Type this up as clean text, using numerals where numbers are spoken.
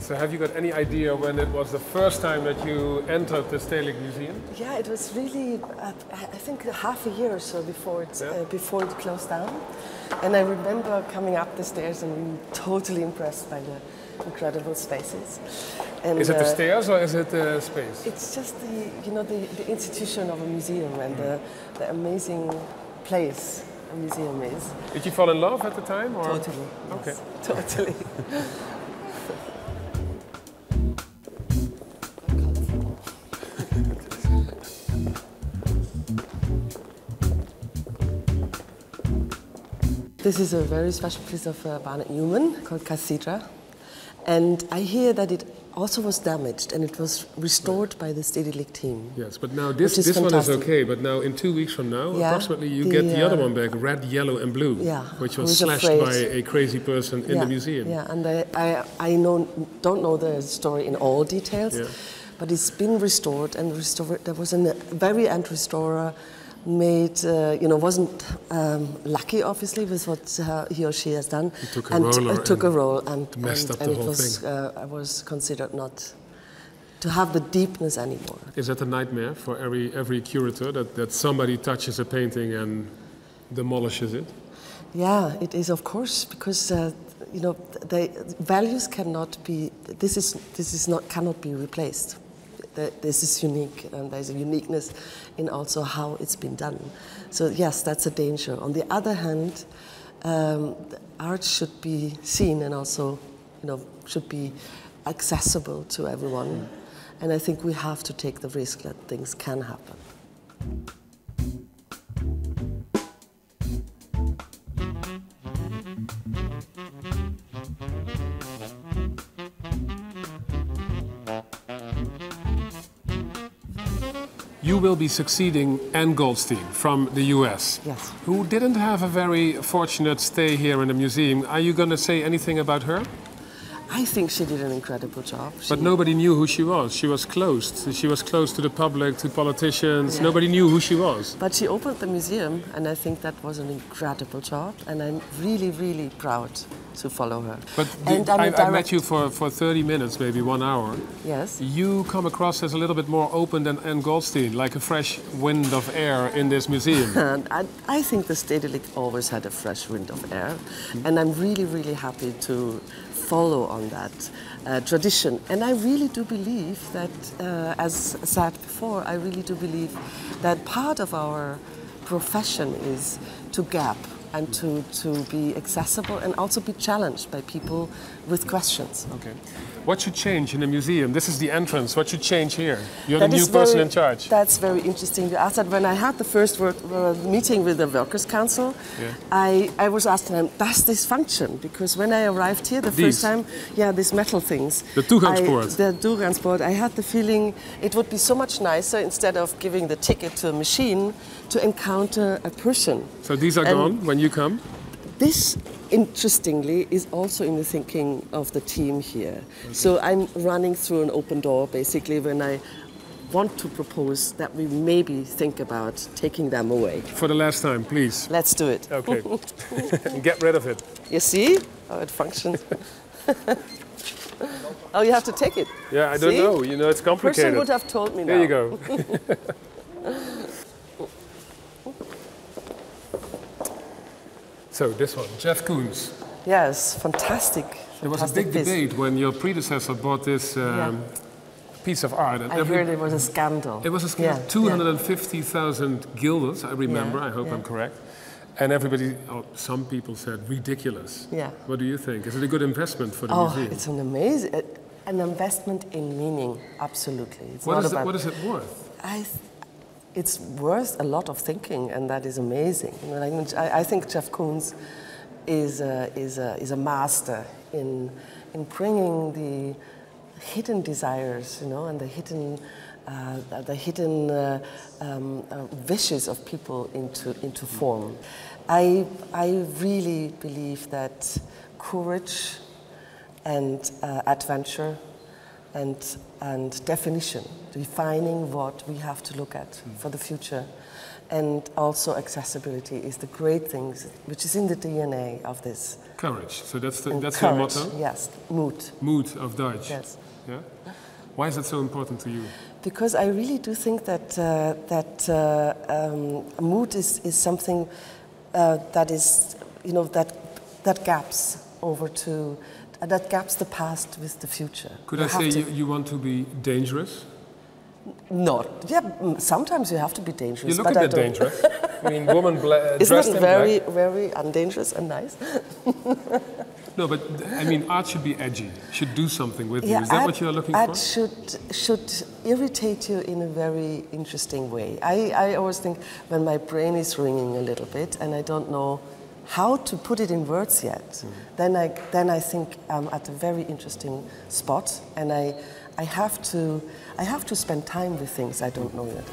So have you got any idea when it was the first time that you entered the Stedelijk Museum? Yeah, it was really, I think half a year or so before before it closed down. And I remember coming up the stairs and being totally impressed by the incredible spaces. And, is it the stairs or is it the space? It's just the institution of a museum and the amazing place a museum is. Did you fall in love at the time? Or? Totally. Okay. Yes, totally. This is a very special piece of Barnett Newman called Cathedra. And I hear that it also was damaged and it was restored by the Stedelijk team. Yes, but now this one is okay, but now in 2 weeks from now, approximately you get the other one back, red, yellow and blue, which was slashed by a crazy person in the museum. Yeah, and I don't know the story in all details, but it's been restored and restored. There was a very end restorer made, wasn't lucky obviously with what he or she has done. He took a roller and messed up the whole thing. I was considered not to have the deepness anymore. Is that a nightmare for every curator that somebody touches a painting and demolishes it? Yeah, it is of course, because the values cannot be. Cannot be replaced. This is unique, and there's a uniqueness in also how it's been done. So yes, that's a danger. On the other hand, art should be seen and also, should be accessible to everyone. And I think we have to take the risk that things can happen. You will be succeeding Anne Goldstein from the US, yes, who didn't have a very fortunate stay here in the museum. Are you going to say anything about her? I think she did an incredible job. But nobody knew who she was. She was closed. She was close to the public, to politicians. Yeah. Nobody knew who she was. But she opened the museum, and I think that was an incredible job. And I'm really, really proud to follow her. But I met you for 30 minutes, maybe 1 hour. Yes. You come across as a little bit more open than Anne Goldstein, like a fresh wind of air in this museum. I think the Stedelijk always had a fresh wind of air. And I'm really, really happy to follow on that tradition. And I really do believe that, as said before, I really do believe that part of our profession is to gap and to be accessible and also be challenged by people with questions. Okay. What should change in the museum? This is the entrance. What should change here? You're the new person in charge. That's very interesting. You asked that. When I had the first meeting with the Workers' Council, I was asking them, does this function? Because when I arrived here the first time, these metal things. The toegangspoort. The toegangspoort. I had the feeling it would be so much nicer, instead of giving the ticket to a machine, to encounter a person. So these are gone when you come? This, interestingly, is also in the thinking of the team here. Okay. So I'm running through an open door, basically, when I want to propose that we maybe think about taking them away. For the last time, please. Let's do it. Okay. Get rid of it. You see how it functions? Oh, you have to take it. Yeah, I don't know. It's complicated. A person would have told me now. There you go. So this one, Jeff Koons. Yes, fantastic. There was a big debate when your predecessor bought this piece of art. And I heard it was a scandal. It was a scandal. 250,000 guilders, I remember. I hope I'm correct. And some people said ridiculous. Yeah. What do you think? Is it a good investment for the museum? Oh, it's an amazing, an investment in meaning, absolutely. It's what is it worth? It's worth a lot of thinking, and that is amazing. I think Jeff Koons is a master in bringing the hidden desires, and the hidden wishes of people into form. I really believe that courage and adventure and definition, defining what we have to look at for the future, and also accessibility is the great things which is in the DNA of this. Courage. So that's your courage, motto? Yes, Mut. Mut of Dutch. Yes. Yeah? Why is it so important to you? Because I really do think that mood is something that is, you know, that gaps that gaps the past with the future. Could I say you want to be dangerous? No, yeah. Sometimes you have to be dangerous. You look a bit dangerous. I mean, woman dressed in black. Very undangerous and nice. No, but I mean, art should be edgy. Should do something with you. Is that what you are looking for? Art should irritate you in a very interesting way. I always think when my brain is ringing a little bit and I don't know how to put it in words yet, then I think I'm at a very interesting spot, and I have to spend time with things I don't know yet.